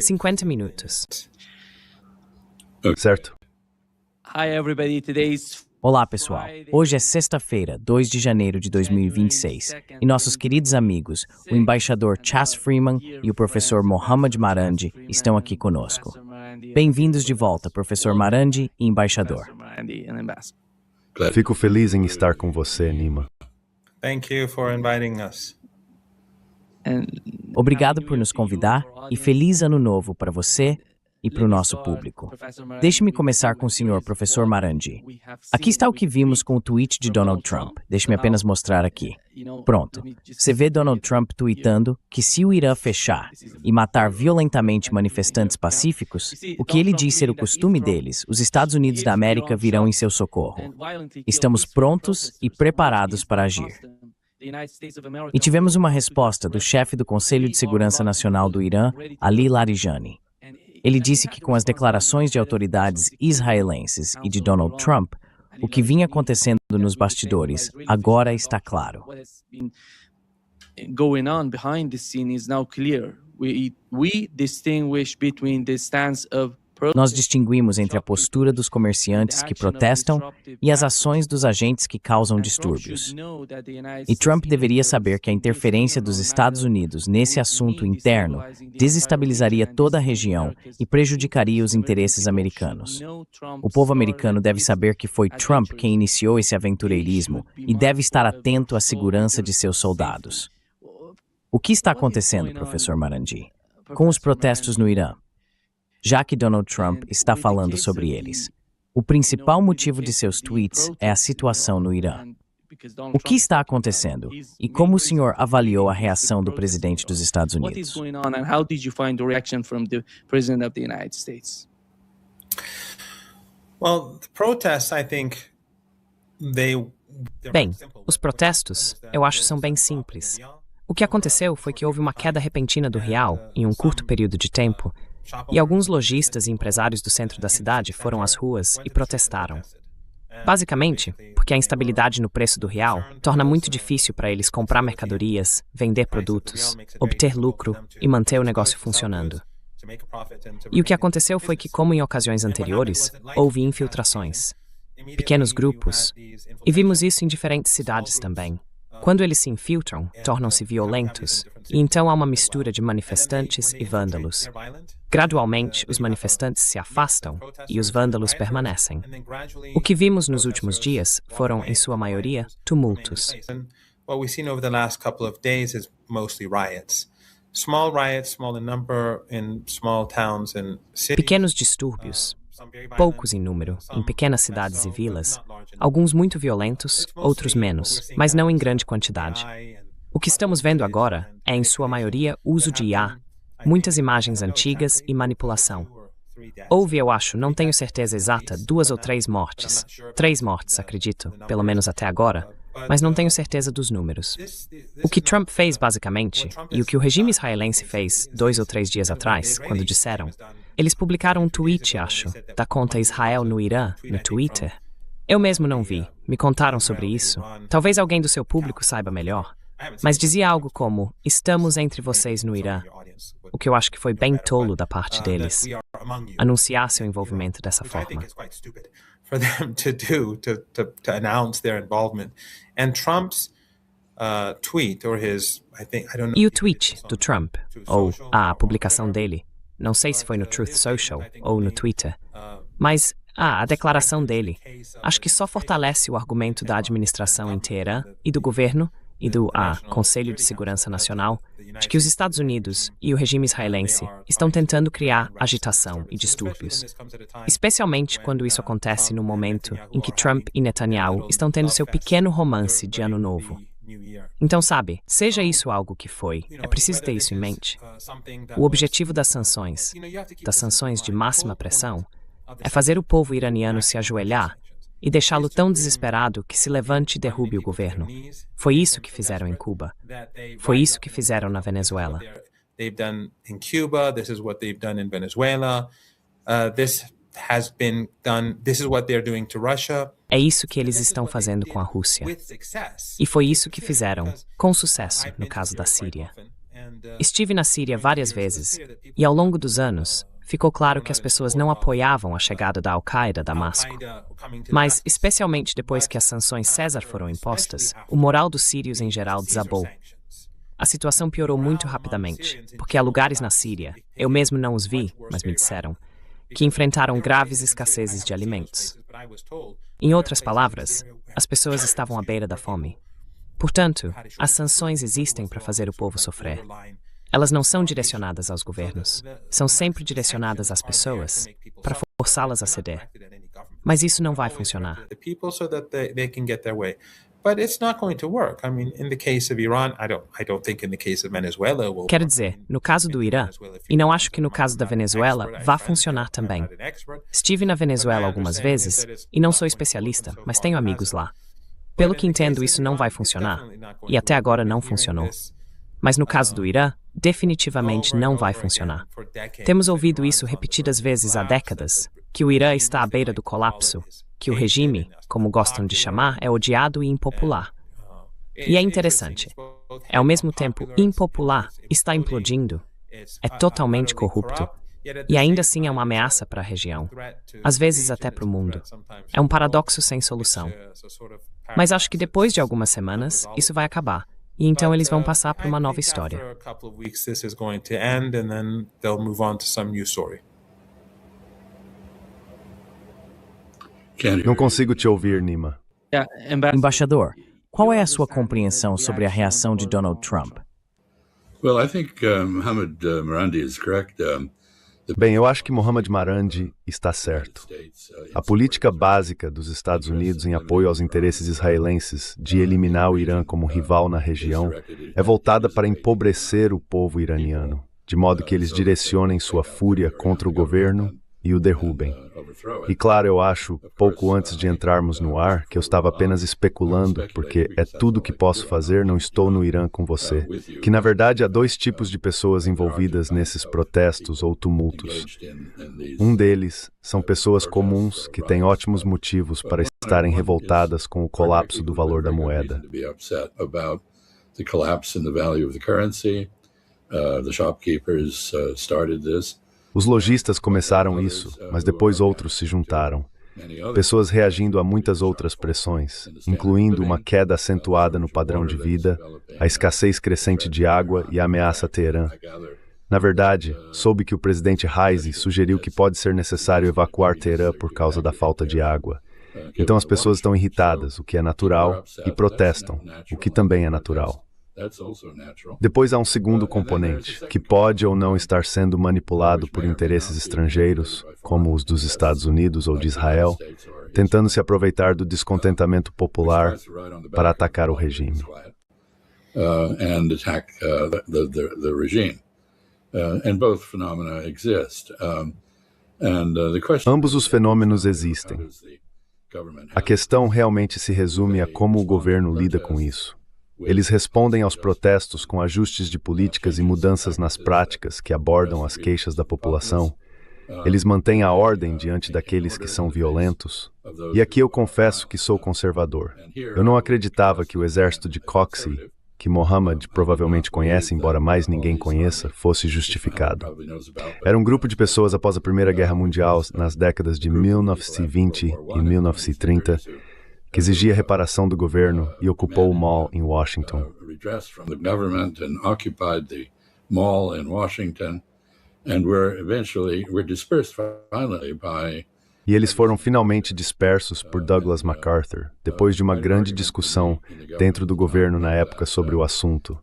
50 minutos. Certo. Hi everybody, today's Olá, pessoal. Hoje é sexta-feira, 2 de janeiro de 2026, e nossos queridos amigos, o embaixador Chas Freeman e o professor Mohammad Marandi estão aqui conosco. Bem-vindos de volta, professor Marandi e embaixador. Fico feliz em estar com você, Nima. Thank you for inviting us. Obrigado por nos convidar e feliz ano novo para você e para o nosso público. Deixe-me começar com o senhor professor Marandi. Aqui está o que vimos com o tweet de Donald Trump. Deixe-me apenas mostrar aqui. Pronto. Você vê Donald Trump tweetando que se o Irã fechar e matar violentamente manifestantes pacíficos, o que ele diz ser o costume deles, os Estados Unidos da América virão em seu socorro. Estamos prontos e preparados para agir. E tivemos uma resposta do chefe do Conselho de Segurança Nacional do Irã, Ali Larijani. Ele disse que com as declarações de autoridades israelenses e de Donald Trump, o que vinha acontecendo nos bastidores agora está claro. Going on behind the scene is now clear. We distinguish between the stance of Nós distinguimos entre a postura dos comerciantes que protestam e as ações dos agentes que causam distúrbios. E Trump deveria saber que a interferência dos Estados Unidos nesse assunto interno desestabilizaria toda a região e prejudicaria os interesses americanos. O povo americano deve saber que foi Trump quem iniciou esse aventureirismo e deve estar atento à segurança de seus soldados. O que está acontecendo, professor Marandi, com os protestos no Irã? Já que Donald Trump está falando sobre eles. O principal motivo de seus tweets é a situação no Irã. O que está acontecendo e como o senhor avaliou a reação do presidente dos Estados Unidos? Bem, os protestos, eu acho, são bem simples. O que aconteceu foi que houve uma queda repentina do real em um curto período de tempo, e alguns lojistas e empresários do centro da cidade foram às ruas e protestaram. Basicamente, porque a instabilidade no preço do real torna muito difícil para eles comprar mercadorias, vender produtos, obter lucro e manter o negócio funcionando. E o que aconteceu foi que, como em ocasiões anteriores, houve infiltrações, pequenos grupos, e vimos isso em diferentes cidades também. Quando eles se infiltram, tornam-se violentos, e então há uma mistura de manifestantes e vândalos. Gradualmente, os manifestantes se afastam e os vândalos permanecem. O que vimos nos últimos dias foram, em sua maioria, tumultos. Pequenos distúrbios, poucos em número, em pequenas cidades e vilas, alguns muito violentos, outros menos, mas não em grande quantidade. O que estamos vendo agora é, em sua maioria, uso de IA, muitas imagens antigas e manipulação. Houve, eu acho, não tenho certeza exata, 2 ou 3 mortes. 3 mortes, acredito, pelo menos até agora, mas não tenho certeza dos números. O que Trump fez, basicamente, e o que o regime israelense fez 2 ou 3 dias atrás, quando disseram, eles publicaram um tweet, acho, da conta Israel no Irã, no Twitter. Eu mesmo não vi, me contaram sobre isso. Talvez alguém do seu público saiba melhor. Mas dizia algo como, estamos entre vocês no Irã, o que eu acho que foi bem tolo da parte deles, anunciar seu envolvimento dessa forma. E o tweet do Trump, ou a publicação dele, não sei se foi no Truth Social ou no Twitter, mas a declaração dele, acho que só fortalece o argumento da administração em Teherã e do governo e do Conselho de Segurança Nacional de que os Estados Unidos e o regime israelense estão tentando criar agitação e distúrbios, especialmente quando isso acontece no momento em que Trump e Netanyahu estão tendo seu pequeno romance de Ano Novo. Então, sabe, seja isso algo que foi, é preciso ter isso em mente. O objetivo das sanções de máxima pressão, é fazer o povo iraniano se ajoelhar e deixá-lo tão desesperado que se levante e derrube o governo. Foi isso que fizeram em Cuba. Foi isso que fizeram na Venezuela. É isso que eles estão fazendo com a Rússia. E foi isso que fizeram, com sucesso, no caso da Síria. Estive na Síria várias vezes, e ao longo dos anos, ficou claro que as pessoas não apoiavam a chegada da Al-Qaeda a Damasco. Mas, especialmente depois que as sanções César foram impostas, o moral dos sírios em geral desabou. A situação piorou muito rapidamente, porque há lugares na Síria, eu mesmo não os vi, mas me disseram, que enfrentaram graves escassezes de alimentos. Em outras palavras, as pessoas estavam à beira da fome. Portanto, as sanções existem para fazer o povo sofrer. Elas não são direcionadas aos governos, são sempre direcionadas às pessoas, para forçá-las a ceder. Mas isso não vai funcionar. Quero dizer, no caso do Irã, e não acho que no caso da Venezuela vá funcionar também. Estive na Venezuela algumas vezes, e não sou especialista, mas tenho amigos lá. Pelo que entendo, isso não vai funcionar, e até agora não funcionou. Mas no caso do Irã, definitivamente não vai funcionar. Temos ouvido isso repetidas vezes há décadas, que o Irã está à beira do colapso, que o regime, como gostam de chamar, é odiado e impopular. E é interessante. É ao mesmo tempo impopular, está implodindo, é totalmente corrupto, e ainda assim é uma ameaça para a região, às vezes até para o mundo. É um paradoxo sem solução. Mas acho que depois de algumas semanas, isso vai acabar. E então eles vão passar por uma nova história. Não consigo te ouvir, Nima. Embaixador, qual é a sua compreensão sobre a reação de Donald Trump? Well, I think Mohammed Marandi is correct. Bem, eu acho que Mohammad Marandi está certo. A política básica dos Estados Unidos em apoio aos interesses israelenses de eliminar o Irã como rival na região é voltada para empobrecer o povo iraniano, de modo que eles direcionem sua fúria contra o governo e o derrubem. E claro, eu acho, pouco antes de entrarmos no ar, que eu estava apenas especulando, porque é tudo que posso fazer, não estou no Irã com você, que na verdade há dois tipos de pessoas envolvidas nesses protestos ou tumultos. Um deles são pessoas comuns que têm ótimos motivos para estarem revoltadas com o colapso do valor da moeda. Os lojistas começaram isso, mas depois outros se juntaram. Pessoas reagindo a muitas outras pressões, incluindo uma queda acentuada no padrão de vida, a escassez crescente de água e a ameaça a Teherã. Na verdade, soube que o presidente Raisi sugeriu que pode ser necessário evacuar Teherã por causa da falta de água. Então as pessoas estão irritadas, o que é natural, e protestam, o que também é natural. Depois há um segundo componente, que pode ou não estar sendo manipulado por interesses estrangeiros, como os dos Estados Unidos ou de Israel, tentando se aproveitar do descontentamento popular para atacar o regime. Ambos os fenômenos existem. A questão realmente se resume a como o governo lida com isso. Eles respondem aos protestos com ajustes de políticas e mudanças nas práticas que abordam as queixas da população. Eles mantêm a ordem diante daqueles que são violentos. E aqui eu confesso que sou conservador. Eu não acreditava que o exército de Coxey, que Mohammed provavelmente conhece, embora mais ninguém conheça, fosse justificado. Era um grupo de pessoas após a Primeira Guerra Mundial, nas décadas de 1920 e 1930, que exigia reparação do governo e ocupou o Mall em Washington. E eles foram finalmente dispersos por Douglas MacArthur, depois de uma grande discussão dentro do governo na época sobre o assunto,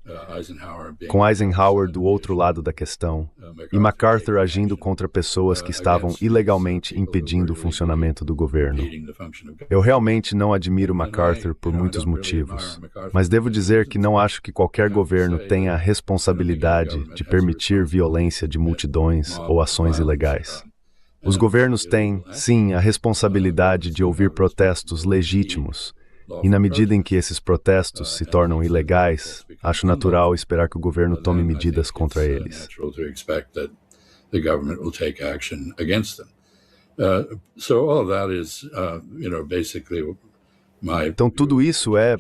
com Eisenhower do outro lado da questão, e MacArthur agindo contra pessoas que estavam ilegalmente impedindo o funcionamento do governo. Eu realmente não admiro MacArthur por muitos motivos, mas devo dizer que não acho que qualquer governo tenha a responsabilidade de permitir violência de multidões ou ações ilegais. Os governos têm, sim, a responsabilidade de ouvir protestos legítimos, e na medida em que esses protestos se tornam ilegais, acho natural esperar que o governo tome medidas contra eles. Então tudo isso é,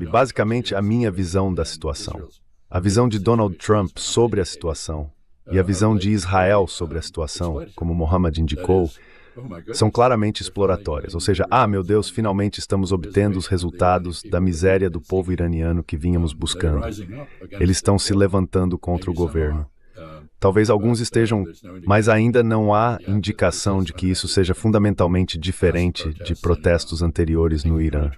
basicamente a minha visão da situação. A visão de Donald Trump sobre a situação e a visão de Israel sobre a situação, como Mohammed indicou, são claramente exploratórias. Ou seja, meu Deus, finalmente estamos obtendo os resultados da miséria do povo iraniano que vínhamos buscando. Eles estão se levantando contra o governo. Talvez alguns estejam, mas ainda não há indicação de que isso seja fundamentalmente diferente de protestos anteriores no Irã.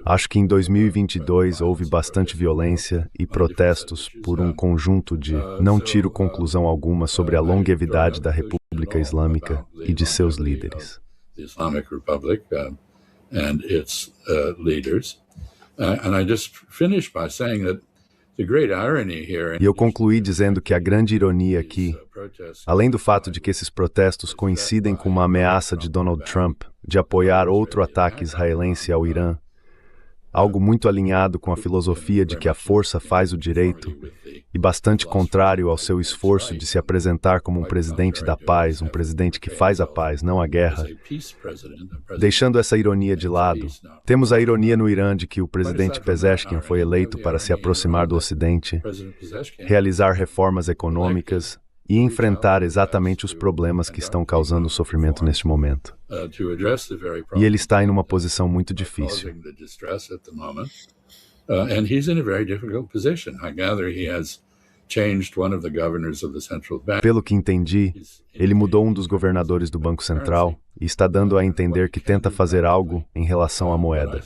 Acho que em 2022 houve bastante violência e protestos por um conjunto de não tiro conclusão alguma sobre a longevidade da República Islâmica e de seus líderes. E eu concluí dizendo que a grande ironia aqui, além do fato de que esses protestos coincidem com uma ameaça de Donald Trump de apoiar outro ataque israelense ao Irã, algo muito alinhado com a filosofia de que a força faz o direito e bastante contrário ao seu esforço de se apresentar como um presidente da paz, um presidente que faz a paz, não a guerra. Deixando essa ironia de lado, temos a ironia no Irã de que o presidente Pezeshkian foi eleito para se aproximar do Ocidente, realizar reformas econômicas e enfrentar exatamente os problemas que estão causando o sofrimento neste momento. E ele está em uma posição muito difícil. Pelo que entendi, ele mudou um dos governadores do Banco Central e está dando a entender que tenta fazer algo em relação à moeda.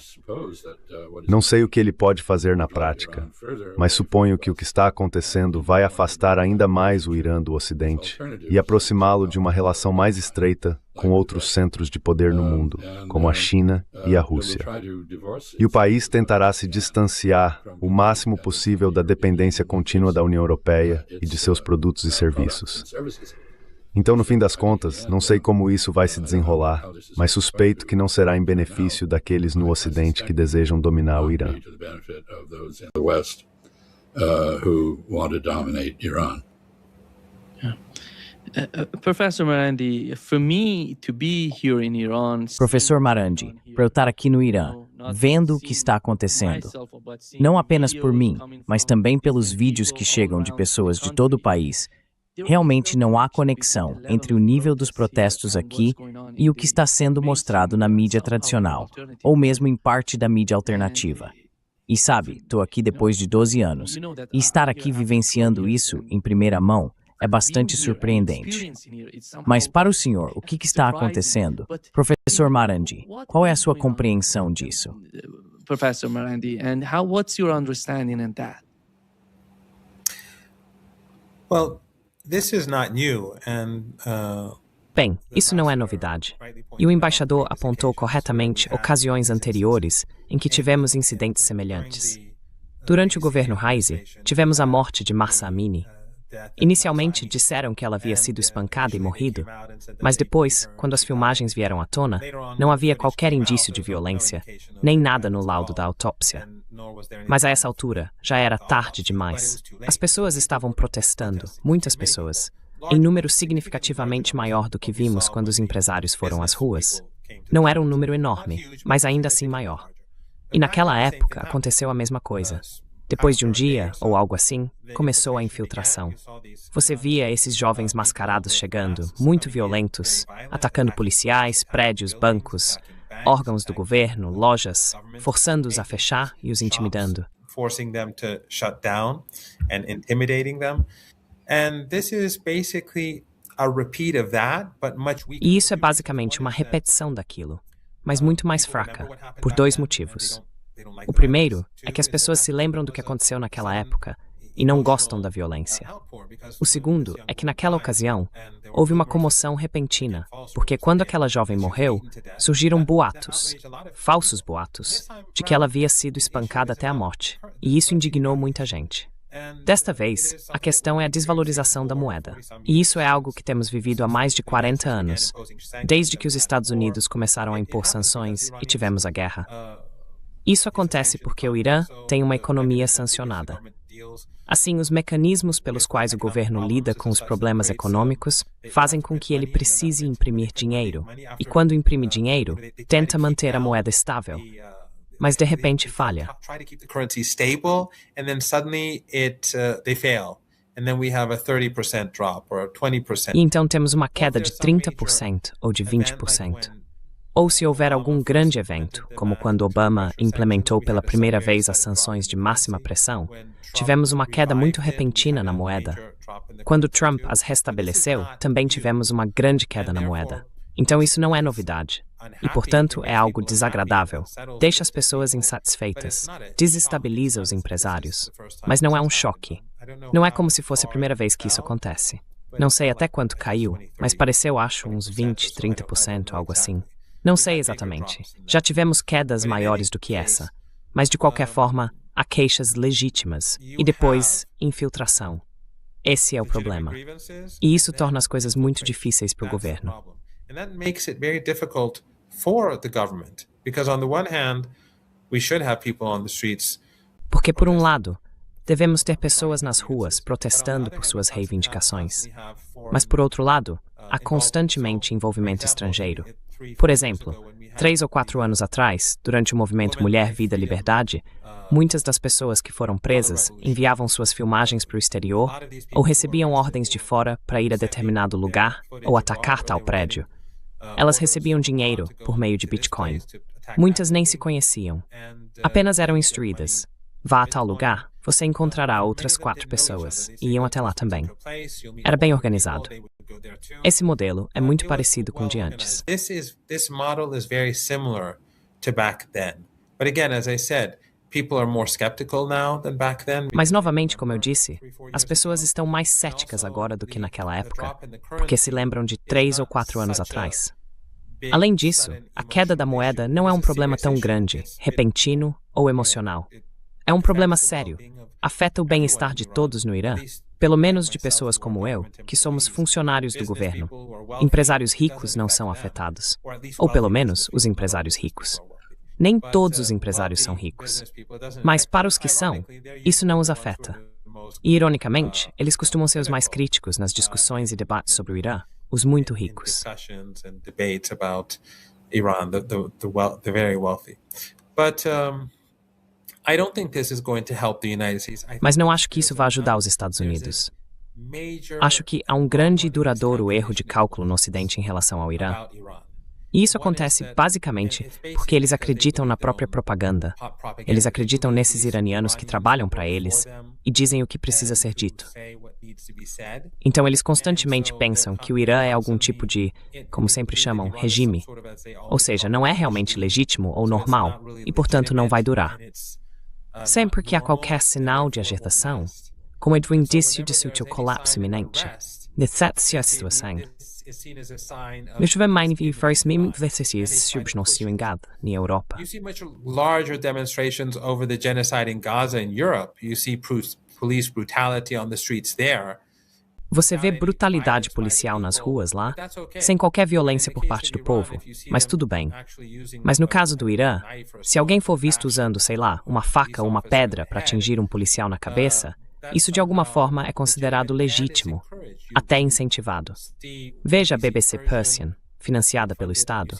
Não sei o que ele pode fazer na prática, mas suponho que o que está acontecendo vai afastar ainda mais o Irã do Ocidente e aproximá-lo de uma relação mais estreita com outros centros de poder no mundo, como a China e a Rússia. E o país tentará se distanciar o máximo possível da dependência contínua da União Europeia e de seus produtos e serviços. Então, no fim das contas, não sei como isso vai se desenrolar, mas suspeito que não será em benefício daqueles no Ocidente que desejam dominar o Irã. Professor Marandi, Professor Marandi, para eu estar aqui no Irã, vendo o que está acontecendo, não apenas por mim, mas também pelos vídeos que chegam de pessoas de todo o país, realmente não há conexão entre o nível dos protestos aqui e o que está sendo mostrado na mídia tradicional, ou mesmo em parte da mídia alternativa. E sabe, estou aqui depois de 12 anos, e estar aqui vivenciando isso em primeira mão é bastante surpreendente. Mas para o senhor, o que está acontecendo? Professor Marandi, qual é a sua compreensão disso? Professor Marandi, and what's your understanding in that? Well, this is not new, and Bem, isso não é novidade. E o embaixador apontou corretamente ocasiões anteriores em que tivemos incidentes semelhantes. Durante o governo Raisi, tivemos a morte de Mahsa Amini. Inicialmente disseram que ela havia sido espancada e morrido, mas depois, quando as filmagens vieram à tona, não havia qualquer indício de violência, nem nada no laudo da autópsia. Mas a essa altura, já era tarde demais. As pessoas estavam protestando, muitas pessoas, em número significativamente maior do que vimos quando os empresários foram às ruas. Não era um número enorme, mas ainda assim maior. E naquela época aconteceu a mesma coisa. Depois de um dia, ou algo assim, começou a infiltração. Você via esses jovens mascarados chegando, muito violentos, atacando policiais, prédios, bancos, órgãos do governo, lojas, forçando-os a fechar e os intimidando. E isso é basicamente uma repetição daquilo, mas muito mais fraca, por dois motivos. O primeiro é que as pessoas se lembram do que aconteceu naquela época e não gostam da violência. O segundo é que naquela ocasião houve uma comoção repentina, porque quando aquela jovem morreu, surgiram boatos, falsos boatos, de que ela havia sido espancada até a morte, e isso indignou muita gente. Desta vez, a questão é a desvalorização da moeda, e isso é algo que temos vivido há mais de 40 anos, desde que os Estados Unidos começaram a impor sanções e tivemos a guerra. Isso acontece porque o Irã tem uma economia sancionada. Assim, os mecanismos pelos quais o governo lida com os problemas econômicos fazem com que ele precise imprimir dinheiro, e quando imprime dinheiro, tenta manter a moeda estável. mas de repente falha. Try to keep the currency stable, and then suddenly they fail. And then we have a 30% drop or a 20%. E então temos uma queda de 30% ou de 20%. Ou se houver algum grande evento, como quando Obama implementou pela primeira vez as sanções de máxima pressão, tivemos uma queda muito repentina na moeda. Quando Trump as restabeleceu, também tivemos uma grande queda na moeda. Então isso não é novidade. E, portanto, é algo desagradável. Deixa as pessoas insatisfeitas. Desestabiliza os empresários. Mas não é um choque. Não é como se fosse a primeira vez que isso acontece. Não sei até quanto caiu, mas pareceu, acho, uns 20, 30%, algo assim. Não sei exatamente. Já tivemos quedas maiores do que essa. Mas, de qualquer forma, há queixas legítimas. E depois, infiltração. Esse é o problema. E isso torna as coisas muito difíceis para o governo. And that makes it very difficult for the government. Because on the one hand, we should have people on the streets. Porque, por um lado, devemos ter pessoas nas ruas protestando por suas reivindicações. Mas, por outro lado, há constantemente envolvimento estrangeiro. Por exemplo, 3 ou 4 anos atrás, durante o movimento Mulher, Vida, Liberdade, muitas das pessoas que foram presas enviavam suas filmagens para o exterior ou recebiam ordens de fora para ir a determinado lugar ou atacar tal prédio. Elas recebiam dinheiro por meio de Bitcoin. Muitas nem se conheciam. Apenas eram instruídas. Vá a tal lugar, você encontrará outras 4 pessoas, e iam até lá também. Era bem organizado. Esse modelo é muito parecido com o de antes. This model is very similar to back then. But again, as I said, people are more skeptical now than back then. Mas, novamente, como eu disse, as pessoas estão mais céticas agora do que naquela época, porque se lembram de 3 ou 4 anos atrás. Além disso, a queda da moeda não é um problema tão grande, repentino ou emocional. É um problema sério. Afeta o bem-estar de todos no Irã, pelo menos de pessoas como eu, que somos funcionários do governo. Empresários ricos não são afetados. Ou pelo menos os empresários ricos. Nem todos os empresários são ricos. Mas para os que são, isso não os afeta. E, ironicamente, eles costumam ser os mais críticos nas discussões e debates sobre o Irã, os muito ricos. Mas não acho que isso vá ajudar os Estados Unidos. Acho que há um grande e duradouro erro de cálculo no Ocidente em relação ao Irã. E isso acontece basicamente porque eles acreditam na própria propaganda. Eles acreditam nesses iranianos que trabalham para eles e dizem o que precisa ser dito. Então eles constantemente pensam que o Irã é algum tipo de, como sempre chamam, regime. Ou seja, não é realmente legítimo ou normal e, portanto, não vai durar. Sempre que há qualquer sinal de agitação, como de um indício de seu colapso iminente, necessita a situação. Na Europa. You see much larger demonstrations over the genocide in Gaza in Europe. You see police brutality on the streets there. Você vê brutalidade policial nas ruas lá, sem qualquer violência por parte do povo, mas tudo bem. Mas no caso do Irã, se alguém for visto usando, sei lá, uma faca ou uma pedra para atingir um policial na cabeça, isso de alguma forma é considerado legítimo, até incentivado. Veja a BBC Persian, financiada pelo Estado,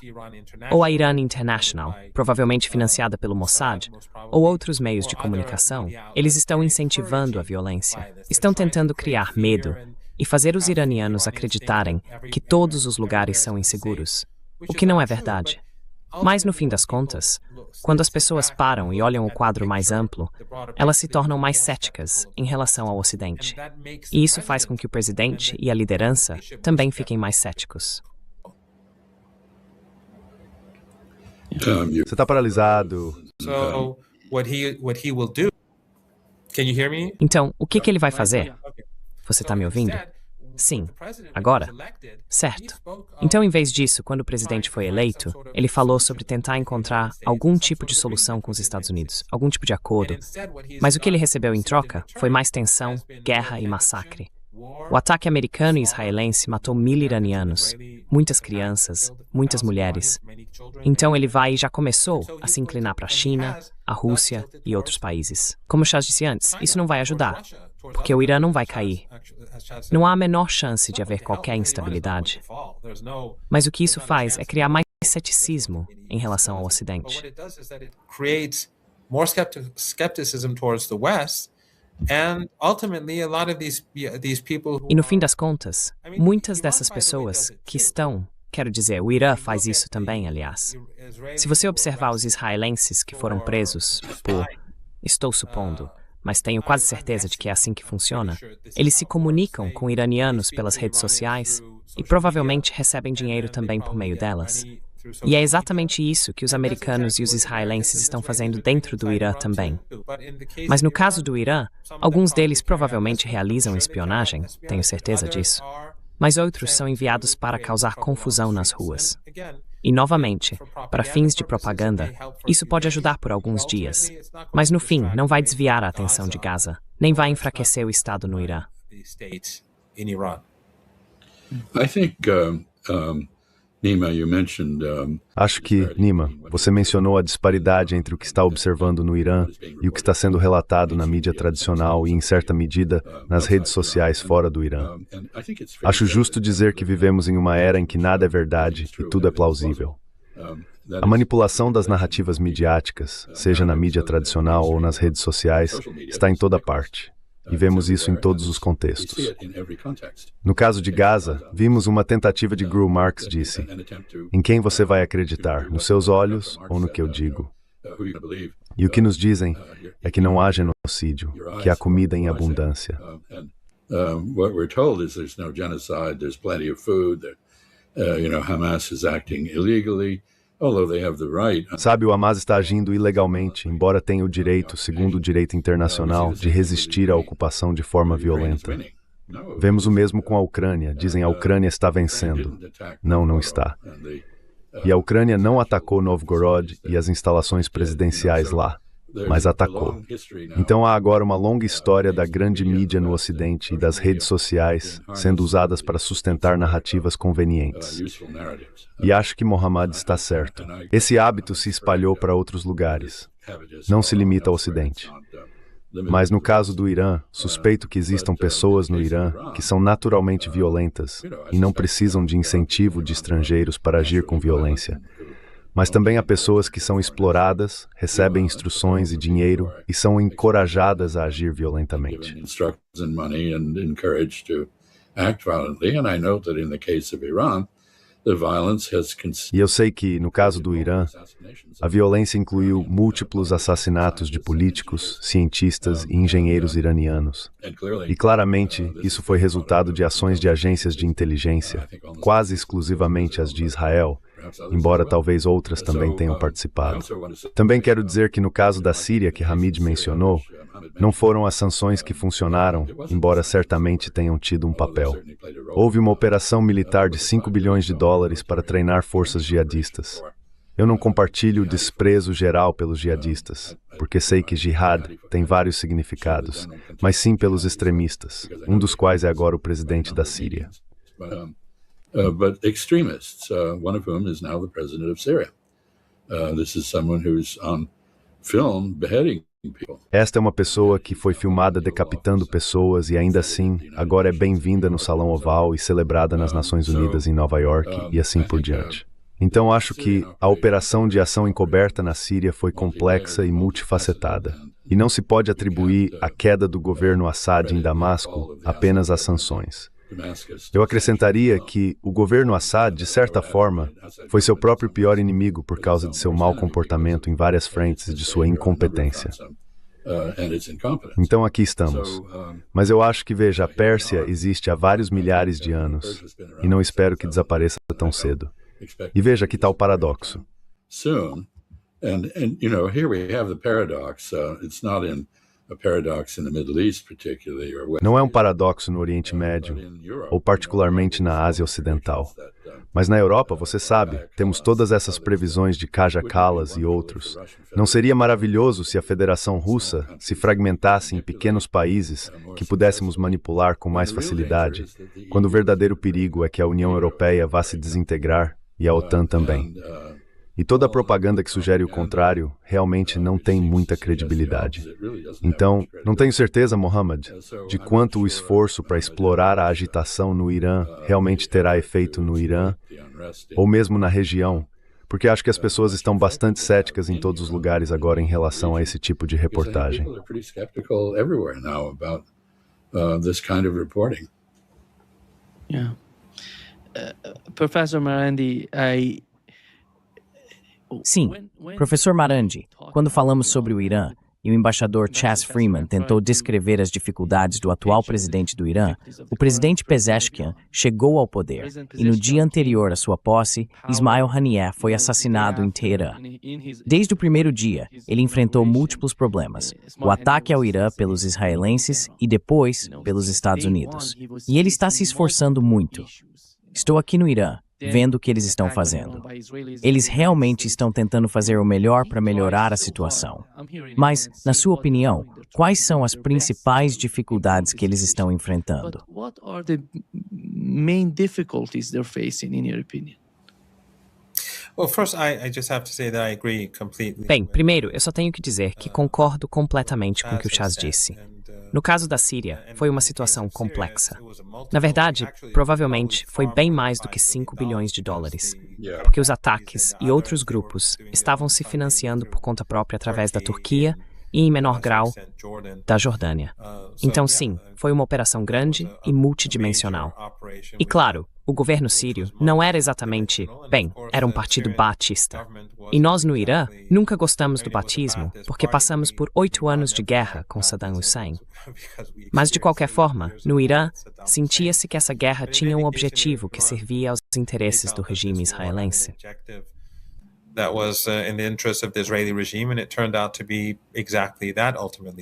ou a Iran International, provavelmente financiada pelo Mossad, ou outros meios de comunicação. Eles estão incentivando a violência, estão tentando criar medo e fazer os iranianos acreditarem que todos os lugares são inseguros, o que não é verdade. Mas, no fim das contas, quando as pessoas param e olham o quadro mais amplo, elas se tornam mais céticas em relação ao Ocidente. E isso faz com que o presidente e a liderança também fiquem mais céticos. Você está paralisado. So, what he will do? Can you hear me? Então, o que ele vai fazer? Você está me ouvindo? Sim. Agora? Certo. Então, em vez disso, quando o presidente foi eleito, ele falou sobre tentar encontrar algum tipo de solução com os Estados Unidos, algum tipo de acordo. Mas o que ele recebeu em troca foi mais tensão, guerra e massacre. O ataque americano e israelense matou 1.000 iranianos, muitas crianças, muitas mulheres. Então ele vai e já começou a se inclinar para a China, a Rússia e outros países. Como Chaz disse antes, isso não vai ajudar, porque o Irã não vai cair. Não há a menor chance de haver qualquer instabilidade. Mas o que isso faz é criar mais ceticismo em relação ao Ocidente. What it does is that it creates more skepticism towards the West, and ultimately a lot of these people who E no fim das contas, muitas dessas pessoas que estão, quero dizer, o Irã faz isso também, aliás. Se você observar os israelenses que foram presos por, estou supondo, mas tenho quase certeza de que é assim que funciona, eles se comunicam com iranianos pelas redes sociais e provavelmente recebem dinheiro também por meio delas. E é exatamente isso que os americanos e os israelenses estão fazendo dentro do Irã também. Mas no caso do Irã, alguns deles provavelmente realizam espionagem, tenho certeza disso. Mas outros são enviados para causar confusão nas ruas. E, novamente, para fins de propaganda, isso pode ajudar por alguns dias. Mas, no fim, não vai desviar a atenção de Gaza, nem vai enfraquecer o Estado no Irã. I think, Nima, you mentioned, Acho que, Nima, você mencionou a disparidade entre o que está observando no Irã e o que está sendo relatado na mídia tradicional e, em certa medida, nas redes sociais fora do Irã. Acho justo dizer que vivemos em uma era em que nada é verdade e tudo é plausível. A manipulação das narrativas midiáticas, seja na mídia tradicional ou nas redes sociais, está em toda parte. E vemos isso em todos os contextos. No caso de Gaza, vimos uma tentativa de Groucho Marx disse: em quem você vai acreditar, nos seus olhos ou no que eu digo? E o que nos dizem é que não há genocídio, que há comida em abundância. What we're told is there's no genocide, there's plenty of food, Hamas is acting illegally. Sabe, o Hamas está agindo ilegalmente, embora tenha o direito, segundo o direito internacional, de resistir à ocupação de forma violenta. Vemos o mesmo com a Ucrânia. Dizem a Ucrânia está vencendo. Não, não está. E a Ucrânia não atacou Novgorod e as instalações presidenciais lá, mas atacou. Então há agora uma longa história da grande mídia no Ocidente e das redes sociais sendo usadas para sustentar narrativas convenientes. E acho que Mohammad está certo. Esse hábito se espalhou para outros lugares. Não se limita ao Ocidente. Mas no caso do Irã, suspeito que existam pessoas no Irã que são naturalmente violentas e não precisam de incentivo de estrangeiros para agir com violência. Mas também há pessoas que são exploradas, recebem instruções e dinheiro e são encorajadas a agir violentamente. E eu sei que, no caso do Irã, a violência incluiu múltiplos assassinatos de políticos, cientistas e engenheiros iranianos. E claramente, isso foi resultado de ações de agências de inteligência, quase exclusivamente as de Israel, embora talvez outras também tenham participado. Também quero dizer que no caso da Síria que Hamid mencionou, não foram as sanções que funcionaram, embora certamente tenham tido um papel. Houve uma operação militar de 5 bilhões de dólares para treinar forças jihadistas. Eu não compartilho o desprezo geral pelos jihadistas, porque sei que jihad tem vários significados, mas sim pelos extremistas, um dos quais é agora o presidente da Síria. But extremists, one of whom is now the president of Syria. This is someone who's on film beheading people. Esta é uma pessoa que foi filmada decapitando pessoas e ainda assim agora é bem-vinda no Salão Oval e celebrada nas Nações Unidas em Nova York e assim por diante. Então acho que a operação de ação encoberta na Síria foi complexa e multifacetada. E não se pode atribuir a queda do governo Assad em Damasco apenas às sanções. Eu acrescentaria que o governo Assad, de certa forma, foi seu próprio pior inimigo por causa de seu mau comportamento em várias frentes e de sua incompetência. Então aqui estamos. Mas eu acho que, veja, a Pérsia existe há vários milhares de anos e não espero que desapareça tão cedo. E veja que tal paradoxo. Não é um paradoxo no Oriente Médio, ou particularmente na Ásia Ocidental. Mas na Europa, você sabe, temos todas essas previsões de Kaja Kallas e outros. Não seria maravilhoso se a Federação Russa se fragmentasse em pequenos países que pudéssemos manipular com mais facilidade, quando o verdadeiro perigo é que a União Europeia vá se desintegrar e a OTAN também. E toda a propaganda que sugere o contrário realmente não tem muita credibilidade. Então, não tenho certeza, Mohammad, de quanto o esforço para explorar a agitação no Irã realmente terá efeito no Irã, ou mesmo na região, porque acho que as pessoas estão bastante céticas em todos os lugares agora em relação a esse tipo de reportagem. Yeah. Professor Marandi, Sim, professor Marandi, quando falamos sobre o Irã, e o embaixador Chas Freeman tentou descrever as dificuldades do atual presidente do Irã, o presidente Pezeshkian chegou ao poder e no dia anterior à sua posse, Ismail Haniyeh foi assassinado em Teherã. Desde o primeiro dia, ele enfrentou múltiplos problemas, o ataque ao Irã pelos israelenses e depois pelos Estados Unidos. E ele está se esforçando muito. Estou aqui no Irã, vendo o que eles estão fazendo. Eles realmente estão tentando fazer o melhor para melhorar a situação. Mas, na sua opinião, quais são as principais dificuldades que eles estão enfrentando? What are the main difficulties they're facing, in your opinion? Well, first, I just have to say that I agree completely. Bem, primeiro, eu só tenho que dizer que concordo completamente com o que o Chas disse. No caso da Síria, foi uma situação complexa. Na verdade, provavelmente, foi bem mais do que 5 bilhões de dólares, porque os ataques e outros grupos estavam se financiando por conta própria através da Turquia e, em menor grau, da Jordânia. Então, sim, foi uma operação grande e multidimensional. E, claro, o governo sírio não era exatamente, bem, era um partido baatista. E nós, no Irã, nunca gostamos do batismo, porque passamos por 8 anos de guerra com Saddam Hussein. Mas, de qualquer forma, no Irã, sentia-se que essa guerra tinha um objetivo que servia aos interesses do regime israelense.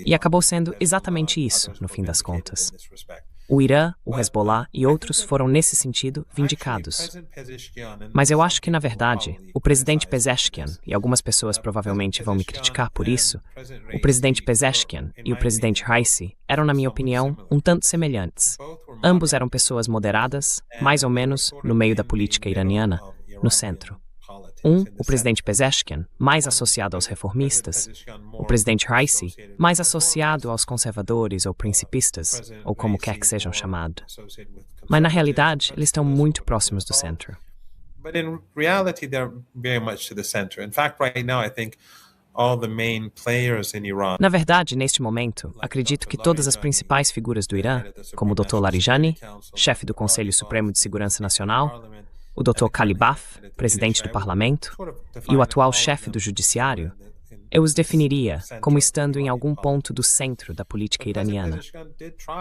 E acabou sendo exatamente isso, no fim das contas. O Irã, o Hezbollah e outros foram, nesse sentido, vindicados. Mas eu acho que, na verdade, o presidente Pezeshkian, e algumas pessoas provavelmente vão me criticar por isso, o presidente Pezeshkian e o presidente Raisi eram, na minha opinião, um tanto semelhantes. Ambos eram pessoas moderadas, mais ou menos no meio da política iraniana, no centro. O presidente Pezeshkian, mais associado aos reformistas, o presidente Raisi, mais associado aos conservadores ou principistas, ou como quer que sejam chamados. Mas, na realidade, eles estão muito próximos do centro. But in reality, they're very much to the center. In fact, right now, I think all the main players in Iran. Na verdade, neste momento, acredito que todas as principais figuras do Irã, como o Dr. Larijani, chefe do Conselho Supremo de Segurança Nacional, o Dr. Kalibaf, presidente do parlamento, e o atual chefe do judiciário, eu os definiria como estando em algum ponto do centro da política iraniana.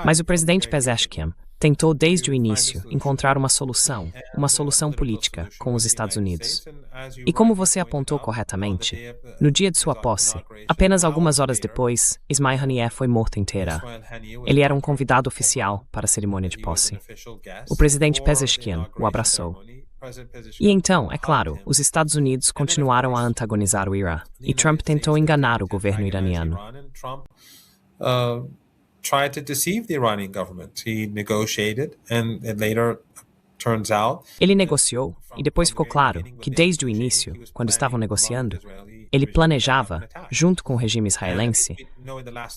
Mas o presidente Pezeshkian tentou desde o início encontrar uma solução política com os Estados Unidos. E como você apontou corretamente, no dia de sua posse, apenas algumas horas depois, Ismail Haniyeh foi morto em Teherã. Ele era um convidado oficial para a cerimônia de posse. O presidente Pezeshkian o abraçou. E então, é claro, os Estados Unidos continuaram a antagonizar o Irã, e Trump tentou enganar o governo iraniano. Tried to deceive the Iranian government. He negotiated, and it later turns out. Ele negociou, e depois ficou claro que desde o início, quando estavam negociando, ele planejava, junto com o regime israelense,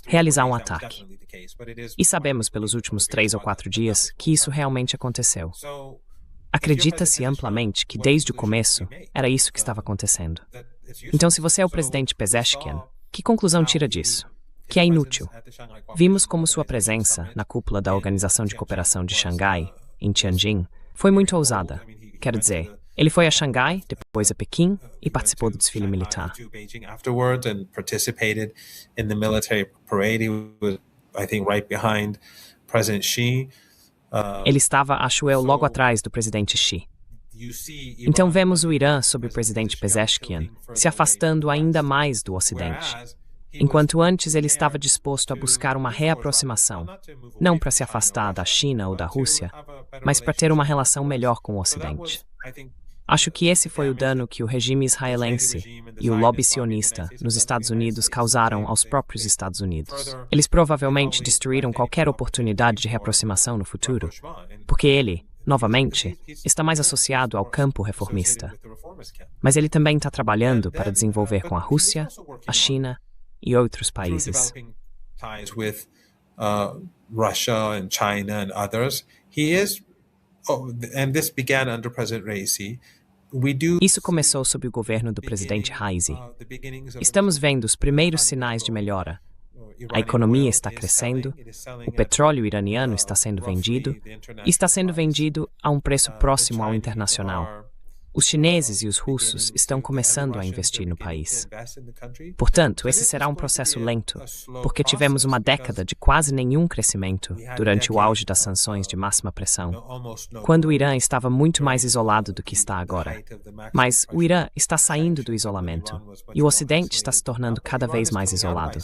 realizar um ataque. E sabemos pelos últimos 3 ou 4 dias que isso realmente aconteceu. Acredita-se amplamente que desde o começo era isso que estava acontecendo. Então, se você é o presidente Pezeshkian, que conclusão tira disso? Que é inútil. Vimos como sua presença na cúpula da Organização de Cooperação de Xangai, em Tianjin, foi muito ousada. Quero dizer, ele foi a Xangai, depois a Pequim e participou do desfile militar. Ele estava, acho eu, logo atrás do presidente Xi. Então vemos o Irã, sob o presidente Pezeshkian, se afastando ainda mais do Ocidente. Enquanto antes ele estava disposto a buscar uma reaproximação, não para se afastar da China ou da Rússia, mas para ter uma relação melhor com o Ocidente. Acho que esse foi o dano que o regime israelense e o lobby sionista nos Estados Unidos causaram aos próprios Estados Unidos. Eles provavelmente destruíram qualquer oportunidade de reaproximação no futuro, porque ele, novamente, está mais associado ao campo reformista. Mas ele também está trabalhando para desenvolver com a Rússia, a China e outros países. With Russia and China and others, he is, and this began under President Raisi, Isso começou sob o governo do presidente Raisi. Estamos vendo os primeiros sinais de melhora. A economia está crescendo, o petróleo iraniano está sendo vendido e está sendo vendido a um preço próximo ao internacional. Os chineses e os russos estão começando a investir no país. Portanto, esse será um processo lento, porque tivemos uma década de quase nenhum crescimento durante o auge das sanções de máxima pressão, quando o Irã estava muito mais isolado do que está agora. Mas o Irã está saindo do isolamento e o Ocidente está se tornando cada vez mais isolado.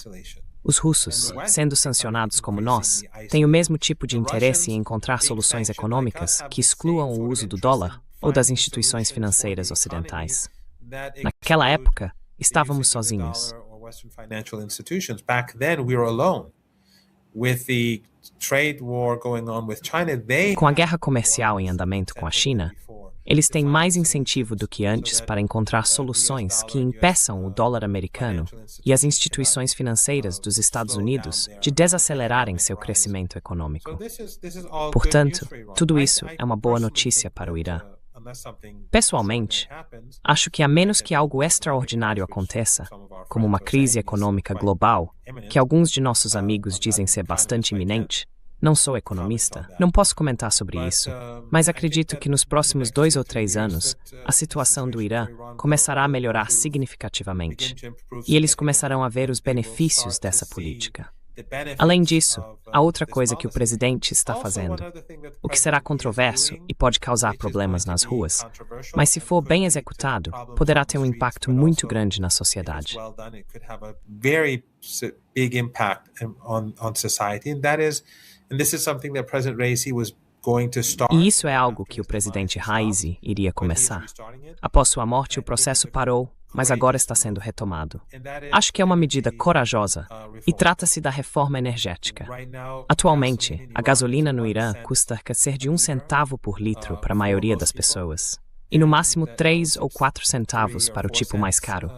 Os russos, sendo sancionados como nós, têm o mesmo tipo de interesse em encontrar soluções econômicas que excluam o uso do dólar ou das instituições financeiras ocidentais. Naquela época, estávamos sozinhos. Com a guerra comercial em andamento com a China, eles têm mais incentivo do que antes para encontrar soluções que impeçam o dólar americano e as instituições financeiras dos Estados Unidos de desacelerarem seu crescimento econômico. Portanto, tudo isso é uma boa notícia para o Irã. Pessoalmente, acho que a menos que algo extraordinário aconteça, como uma crise econômica global, que alguns de nossos amigos dizem ser bastante iminente, não sou economista, não posso comentar sobre isso, mas acredito que nos próximos 2 ou 3 anos, a situação do Irã começará a melhorar significativamente, e eles começarão a ver os benefícios dessa política. Além disso, há outra coisa que o presidente está fazendo, o que será controverso e pode causar problemas nas ruas, mas se for bem executado, poderá ter um impacto muito grande na sociedade. E isso é algo que o presidente Raisi iria começar. Após sua morte, o processo parou, mas agora está sendo retomado. Acho que é uma medida corajosa e trata-se da reforma energética. Atualmente, a gasolina no Irã custa cerca de 1 centavo por litro para a maioria das pessoas, e no máximo 3 ou 4 centavos para o tipo mais caro.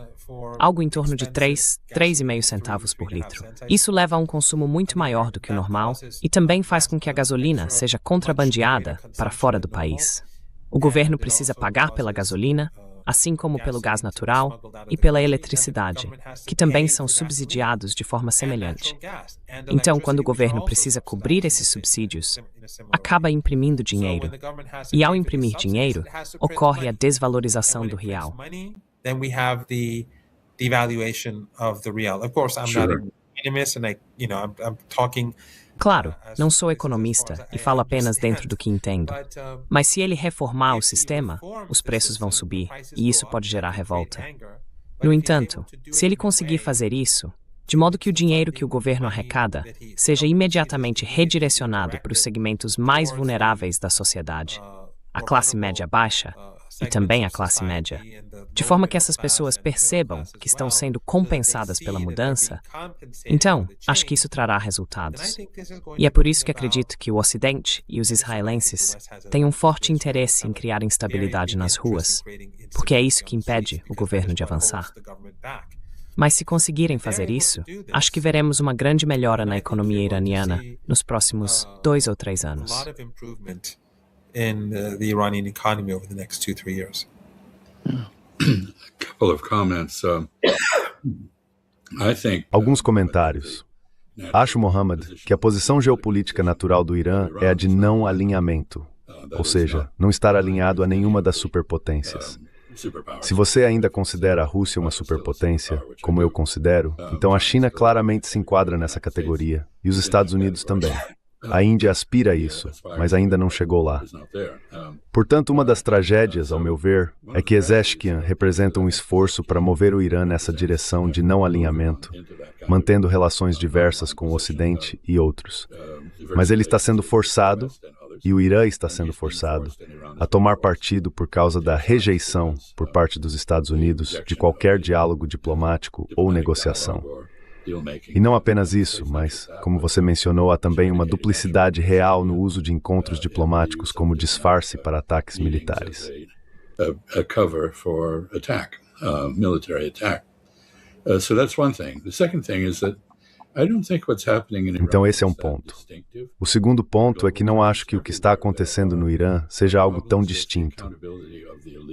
Algo em torno de 3,5 centavos por litro. Isso leva a um consumo muito maior do que o normal e também faz com que a gasolina seja contrabandeada para fora do país. O governo precisa pagar pela gasolina, assim como pelo gás natural e pela eletricidade, que também são subsidiados de forma semelhante. Então, quando o governo precisa cobrir esses subsídios, acaba imprimindo dinheiro. E ao imprimir dinheiro, ocorre a desvalorização do real. Claro, não sou economista e falo apenas dentro do que entendo. Mas se ele reformar o sistema, os preços vão subir e isso pode gerar revolta. No entanto, se ele conseguir fazer isso, de modo que o dinheiro que o governo arrecada seja imediatamente redirecionado para os segmentos mais vulneráveis da sociedade, a classe média baixa e também a classe média, de forma que essas pessoas percebam que estão sendo compensadas pela mudança, então, acho que isso trará resultados. E é por isso que acredito que o Ocidente e os israelenses têm um forte interesse em criar instabilidade nas ruas, porque é isso que impede o governo de avançar. Mas se conseguirem fazer isso, acho que veremos uma grande melhora na economia iraniana nos próximos 2 ou 3 anos. In the Iranian economy over the next 2-3 years. A couple of comments. I think Alguns comentários. Acho, Mohammad, que a posição geopolítica natural do Irã é a de não alinhamento, ou seja, não estar alinhado a nenhuma das superpotências. Se você ainda considera a Rússia uma superpotência, como eu considero, então a China claramente se enquadra nessa categoria, e os Estados Unidos também. A Índia aspira a isso, mas ainda não chegou lá. Portanto, uma das tragédias, ao meu ver, é que Ezeshkian representa um esforço para mover o Irã nessa direção de não alinhamento, mantendo relações diversas com o Ocidente e outros. Mas ele está sendo forçado, e o Irã está sendo forçado, a tomar partido por causa da rejeição, por parte dos Estados Unidos, de qualquer diálogo diplomático ou negociação. E não apenas isso, mas, como você mencionou, há também uma duplicidade real no uso de encontros diplomáticos como disfarce para ataques militares. A cover for attack, military attack. So that's one thing. The second thing is that I don't think what's happening in Iran. Então esse é um ponto. O segundo ponto é que não acho que o que está acontecendo no Irã seja algo tão distinto.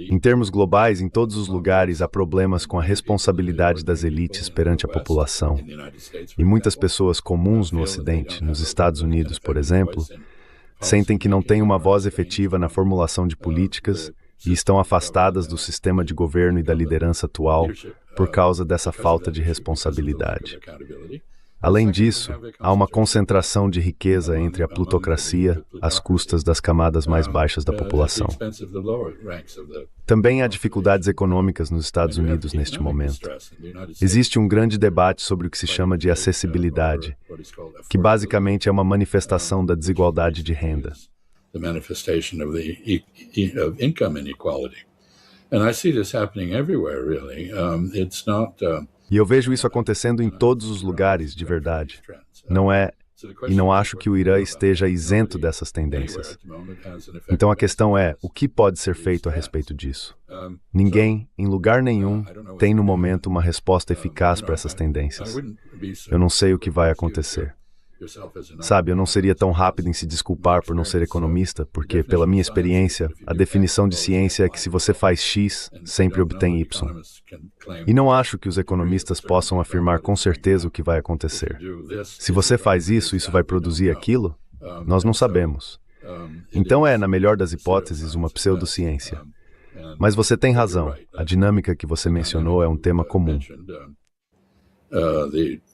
Em termos globais, em todos os lugares há problemas com a responsabilidade das elites perante a população. E muitas pessoas comuns no Ocidente, nos Estados Unidos, por exemplo, sentem que não têm uma voz efetiva na formulação de políticas e estão afastadas do sistema de governo e da liderança atual por causa dessa falta de responsabilidade. Além disso, há uma concentração de riqueza entre a plutocracia às custas das camadas mais baixas da população. Também há dificuldades econômicas nos Estados Unidos neste momento. Existe um grande debate sobre o que se chama de acessibilidade, que basicamente é uma manifestação da desigualdade de renda. The manifestation of income inequality. And I see this happening everywhere, really. It's not... E eu vejo isso acontecendo em todos os lugares, de verdade. Não é, e não acho que o Irã esteja isento dessas tendências. Então a questão é, o que pode ser feito a respeito disso? Ninguém, em lugar nenhum, tem no momento uma resposta eficaz para essas tendências. Eu não sei o que vai acontecer. Sabe, eu não seria tão rápido em se desculpar por não ser economista, porque, pela minha experiência, a definição de ciência é que se você faz X, sempre obtém Y. E não acho que os economistas possam afirmar com certeza o que vai acontecer. Se você faz isso, isso vai produzir aquilo? Nós não sabemos. Então é, na melhor das hipóteses, uma pseudociência. Mas você tem razão, a dinâmica que você mencionou é um tema comum.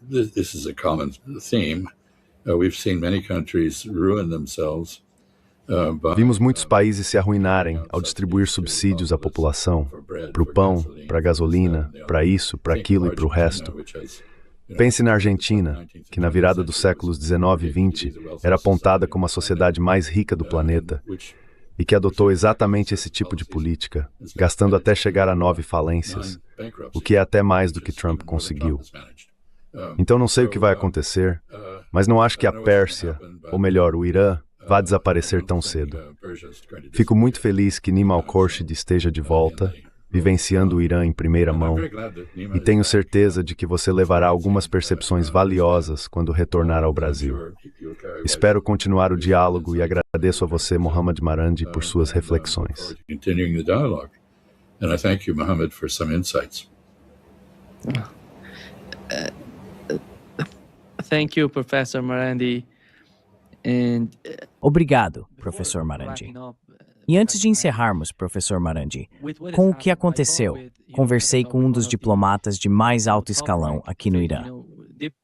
This is a common theme. We've seen many countries ruin themselves. Vimos muitos países se arruinarem ao distribuir subsídios à população, para o pão, para a gasolina, para isso, para aquilo e para o resto. Pense na Argentina, que na virada dos séculos XIX e XX era apontada como a sociedade mais rica do planeta e que adotou exatamente esse tipo de política, gastando até chegar a 9 falências, o que é até mais do que Trump conseguiu. Então não sei o que vai acontecer, mas não acho que a Pérsia, ou melhor, o Irã, vá desaparecer tão cedo. Fico muito feliz que Nima Al-Khorshid esteja de volta, vivenciando o Irã em primeira mão, e tenho certeza de que você levará algumas percepções valiosas quando retornar ao Brasil. Espero continuar o diálogo e agradeço a você, Mohammad Marandi, por suas reflexões. Continuing the dialogue. And I thank you, Mohammed, for some insights. Thank you, Professor Marandi. Obrigado, professor Marandi. E antes de encerrarmos, professor Marandi, com o que aconteceu, conversei com um dos diplomatas de mais alto escalão aqui no Irã.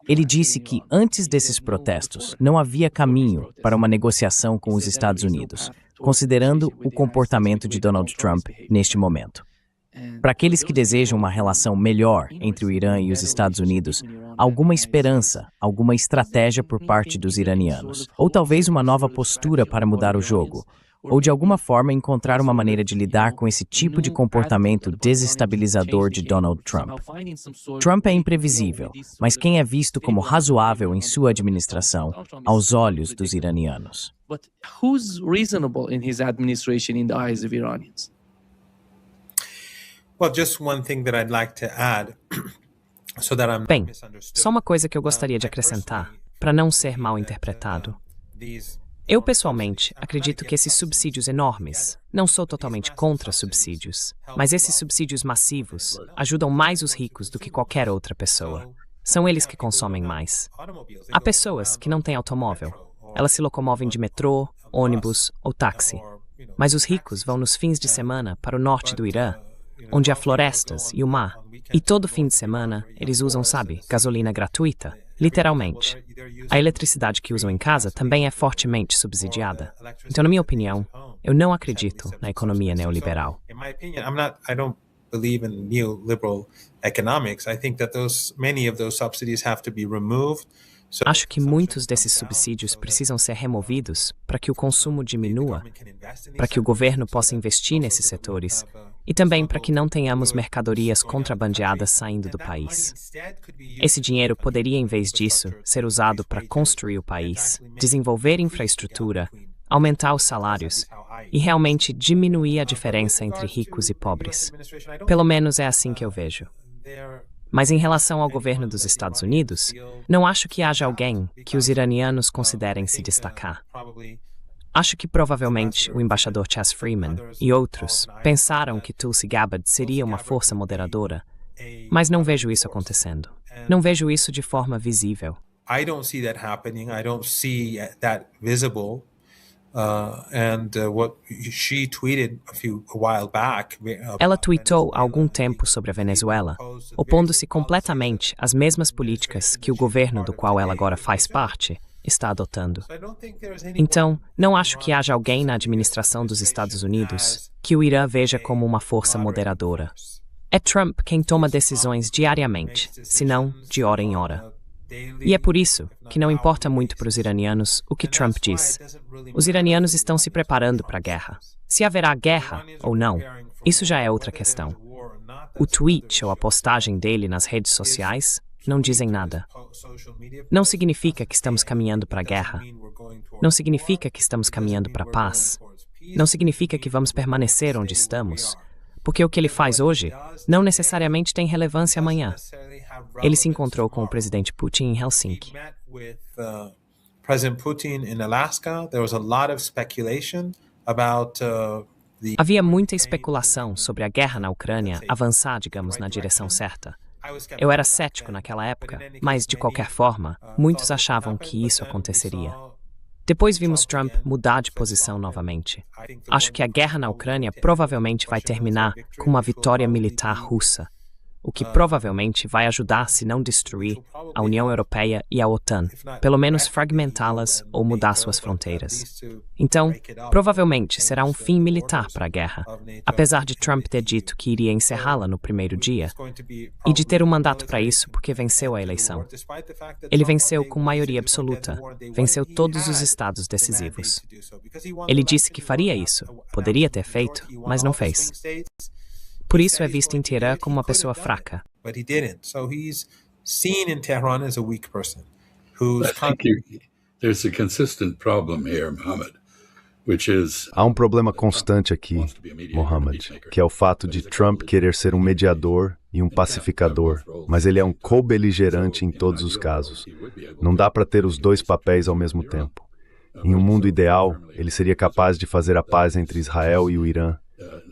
Ele disse que antes desses protestos não havia caminho para uma negociação com os Estados Unidos, considerando o comportamento de Donald Trump neste momento. Para aqueles que desejam uma relação melhor entre o Irã e os Estados Unidos, alguma esperança, alguma estratégia por parte dos iranianos, ou talvez uma nova postura para mudar o jogo, ou de alguma forma encontrar uma maneira de lidar com esse tipo de comportamento desestabilizador de Donald Trump. Trump é imprevisível, mas quem é visto como razoável em sua administração aos olhos dos iranianos? But who's reasonable in his administration in the eyes of Iranians? Well, just one thing that I'd like to add, so that I'm Bem, só uma coisa que eu gostaria de acrescentar, para não ser mal interpretado. Eu, pessoalmente, acredito que esses subsídios enormes, não sou totalmente contra subsídios, mas esses subsídios massivos ajudam mais os ricos do que qualquer outra pessoa. São eles que consomem mais. Há pessoas que não têm automóvel. Elas se locomovem de metrô, ônibus ou táxi. Mas os ricos vão nos fins de semana para o norte do Irã, onde há florestas e o mar. E todo fim de semana eles usam, sabe, gasolina gratuita, literalmente. A eletricidade que usam em casa também é fortemente subsidiada. Então, na minha opinião, eu não acredito na economia neoliberal. I don't believe in neoliberal economics. I think that many of those subsidies have to be removed. Acho que muitos desses subsídios precisam ser removidos para que o consumo diminua, para que o governo possa investir nesses setores e também para que não tenhamos mercadorias contrabandeadas saindo do país. Esse dinheiro poderia, em vez disso, ser usado para construir o país, desenvolver infraestrutura, aumentar os salários e realmente diminuir a diferença entre ricos e pobres. Pelo menos é assim que eu vejo. Mas em relação ao governo dos Estados Unidos, não acho que haja alguém que os iranianos considerem se destacar. Acho que provavelmente o embaixador Chas Freeman e outros pensaram que Tulsi Gabbard seria uma força moderadora, mas não vejo isso acontecendo. Não vejo isso de forma visível. I don't see that happening. I don't see that visible. What she tweeted a while back. Ela tweetou há algum tempo sobre a Venezuela, opondo-se completamente às mesmas políticas que o governo do qual ela agora faz parte está adotando. Então, não acho que haja alguém na administração dos Estados Unidos que o Irã veja como uma força moderadora. É Trump quem toma decisões diariamente, se não de hora em hora. E é por isso que não importa muito para os iranianos o que Trump diz. Os iranianos estão se preparando para a guerra. Se haverá guerra ou não, isso já é outra questão. O tweet ou a postagem dele nas redes sociais não dizem nada. Não significa que estamos caminhando para a guerra. Não significa que estamos caminhando para a paz. Não significa que vamos permanecer onde estamos. Porque o que ele faz hoje não necessariamente tem relevância amanhã. Ele se encontrou com o presidente Putin em Helsinki. Havia muita especulação sobre a guerra na Ucrânia avançar, digamos, na direção certa. Eu era cético naquela época, mas, de qualquer forma, muitos achavam que isso aconteceria. Depois vimos Trump mudar de posição novamente. Acho que a guerra na Ucrânia provavelmente vai terminar com uma vitória militar russa, o que provavelmente vai ajudar, se não destruir, a União Europeia e a OTAN, pelo menos fragmentá-las ou mudar suas fronteiras. Então, provavelmente será um fim militar para a guerra, apesar de Trump ter dito que iria encerrá-la no primeiro dia, e de ter um mandato para isso porque venceu a eleição. Ele venceu com maioria absoluta, venceu todos os estados decisivos. Ele disse que faria isso, poderia ter feito, mas não fez. Por isso é visto em Teherã como uma pessoa fraca. But he didn't. So he's seen in Tehran as a weak person. There's a consistent problem here, Mohammed, which is Há um problema constante aqui, Mohammed, que é o fato de Trump querer ser um mediador e um pacificador, mas ele é um co-beligerante em todos os casos. Não dá para ter os dois papéis ao mesmo tempo. Em um mundo ideal, ele seria capaz de fazer a paz entre Israel e o Irã,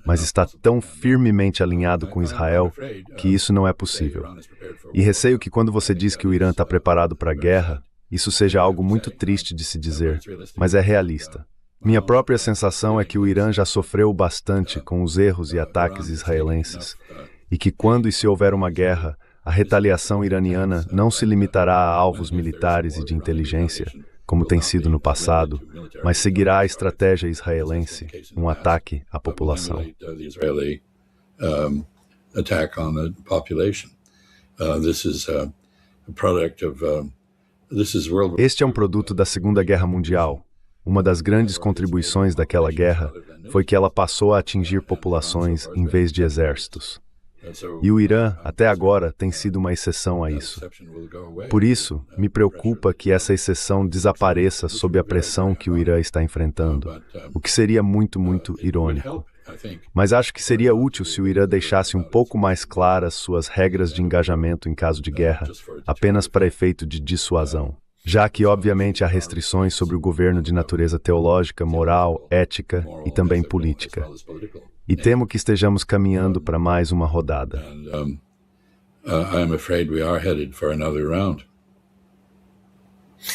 mas está tão firmemente alinhado com Israel que isso não é possível. E receio que quando você diz que o Irã está preparado para a guerra, isso seja algo muito triste de se dizer, mas é realista. Minha própria sensação é que o Irã já sofreu bastante com os erros e ataques israelenses, e que quando e se houver uma guerra, a retaliação iraniana não se limitará a alvos militares e de inteligência, como tem sido no passado, mas seguirá a estratégia israelense, um ataque à população. Este é um produto da Segunda Guerra Mundial. Uma das grandes contribuições daquela guerra foi que ela passou a atingir populações em vez de exércitos. E o Irã, até agora, tem sido uma exceção a isso. Por isso, me preocupa que essa exceção desapareça sob a pressão que o Irã está enfrentando, o que seria muito, muito irônico. Mas acho que seria útil se o Irã deixasse um pouco mais claras suas regras de engajamento em caso de guerra, apenas para efeito de dissuasão. Já que, obviamente, há restrições sobre o governo de natureza teológica, moral, ética e também política. E temo que estejamos caminhando para mais uma rodada. I'm afraid we are headed for another round.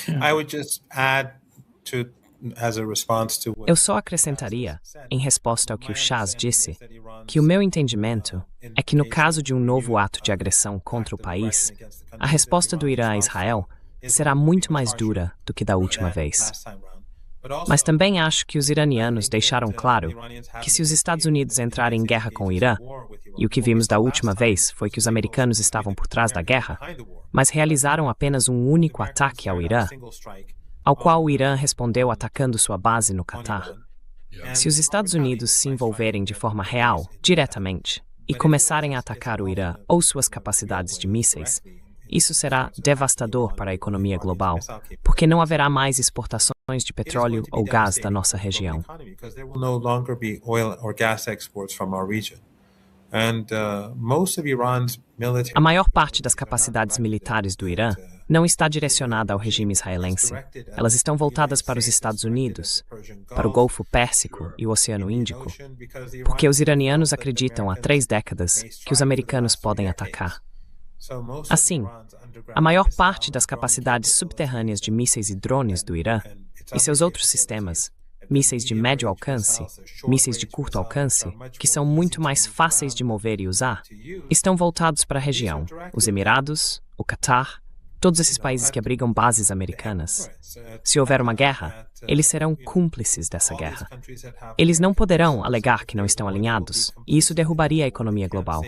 I would just add to, as a response to what Eu só acrescentaria, em resposta ao que o Chas disse, que o meu entendimento é que no caso de um novo ato de agressão contra o país, a resposta do Irã a Israel será muito mais dura do que da última vez. Mas também acho que os iranianos deixaram claro que se os Estados Unidos entrarem em guerra com o Irã, e o que vimos da última vez foi que os americanos estavam por trás da guerra, mas realizaram apenas um único ataque ao Irã, ao qual o Irã respondeu atacando sua base no Catar. Se os Estados Unidos se envolverem de forma real, diretamente, e começarem a atacar o Irã ou suas capacidades de mísseis, isso será devastador para a economia global, porque não haverá mais exportações de petróleo ou gás da nossa região. A maior parte das capacidades militares do Irã não está direcionada ao regime israelense. Elas estão voltadas para os Estados Unidos, para o Golfo Pérsico e o Oceano Índico, porque os iranianos acreditam há 3 décadas que os americanos podem atacar. Assim, a maior parte das capacidades subterrâneas de mísseis e drones do Irã e seus outros sistemas, mísseis de médio alcance, mísseis de curto alcance, que são muito mais fáceis de mover e usar, estão voltados para a região, os Emirados, o Catar, todos esses países que abrigam bases americanas. Se houver uma guerra, eles serão cúmplices dessa guerra. Eles não poderão alegar que não estão alinhados, e isso derrubaria a economia global.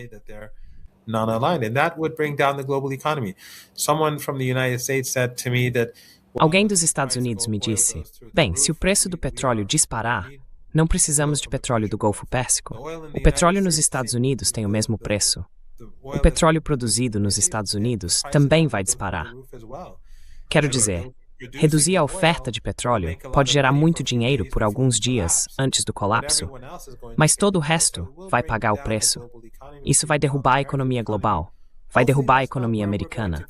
Non-aligned, and that would bring down the global economy. Someone from the United States said to me that Alguém dos Estados Unidos me disse: bem, se o preço do petróleo disparar, não precisamos de petróleo do Golfo Pérsico. O petróleo nos Estados Unidos tem o mesmo preço. O petróleo produzido nos Estados Unidos também vai disparar. Quero dizer, reduzir a oferta de petróleo pode gerar muito dinheiro por alguns dias antes do colapso, mas todo o resto vai pagar o preço. Isso vai derrubar a economia global, vai derrubar a economia americana.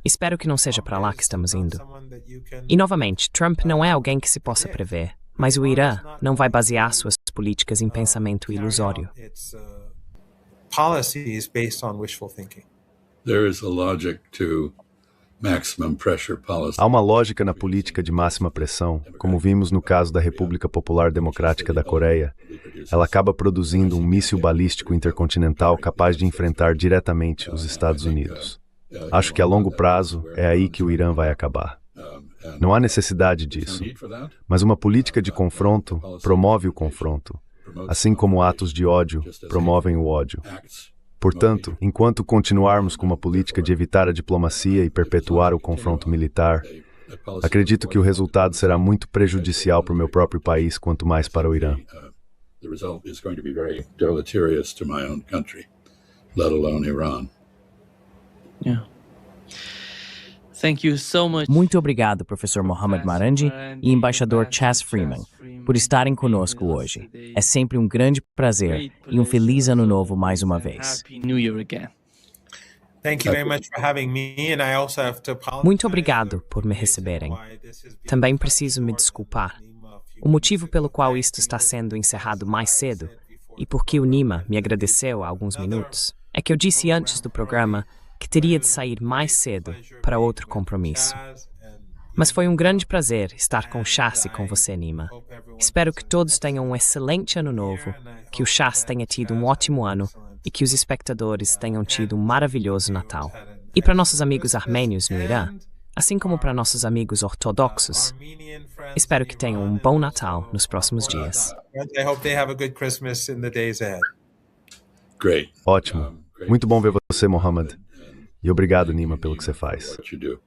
Espero que não seja para lá que estamos indo. E, novamente, Trump não é alguém que se possa prever, mas o Irã não vai basear suas políticas em pensamento ilusório. policies based on wishful thinking. There is a logic to maximum pressure policy. Há uma lógica na política de máxima pressão, como vimos no caso da República Popular Democrática da Coreia. Ela acaba produzindo um míssil balístico intercontinental capaz de enfrentar diretamente os Estados Unidos. Acho que a longo prazo é aí que o Irã vai acabar. Não há necessidade disso, mas uma política de confronto promove o confronto, assim como atos de ódio promovem o ódio. Portanto, enquanto continuarmos com uma política de evitar a diplomacia e perpetuar o confronto militar, acredito que o resultado será muito prejudicial para o meu próprio país, quanto mais para o Irã. The result is going to be very deleterious to my own country, let alone Iran. Yeah. Thank you so much. Muito obrigado, professor Mohammad Marandi e embaixador Chas Freeman, por estarem conosco hoje. É sempre um grande prazer e um feliz ano novo mais uma vez. Happy New Year again. Thank you very much for having me, and I also have to apologize. Muito obrigado por me receberem. Também preciso me desculpar. O motivo pelo qual isto está sendo encerrado mais cedo, e por que o Nima me agradeceu há alguns minutos, é que eu disse antes do programa que teria de sair mais cedo para outro compromisso. Mas foi um grande prazer estar com o Chas e com você, Nima. Espero que todos tenham um excelente ano novo, que o Chas tenha tido um ótimo ano e que os espectadores tenham tido um maravilhoso Natal. E para nossos amigos armênios no Irã, assim como para nossos amigos ortodoxos, espero que tenham um bom Natal nos próximos dias. I hope they have a good Christmas in the days ahead. Great. Ótimo. Muito bom ver você, Mohammad. E obrigado, Nima, pelo que você faz. What you do.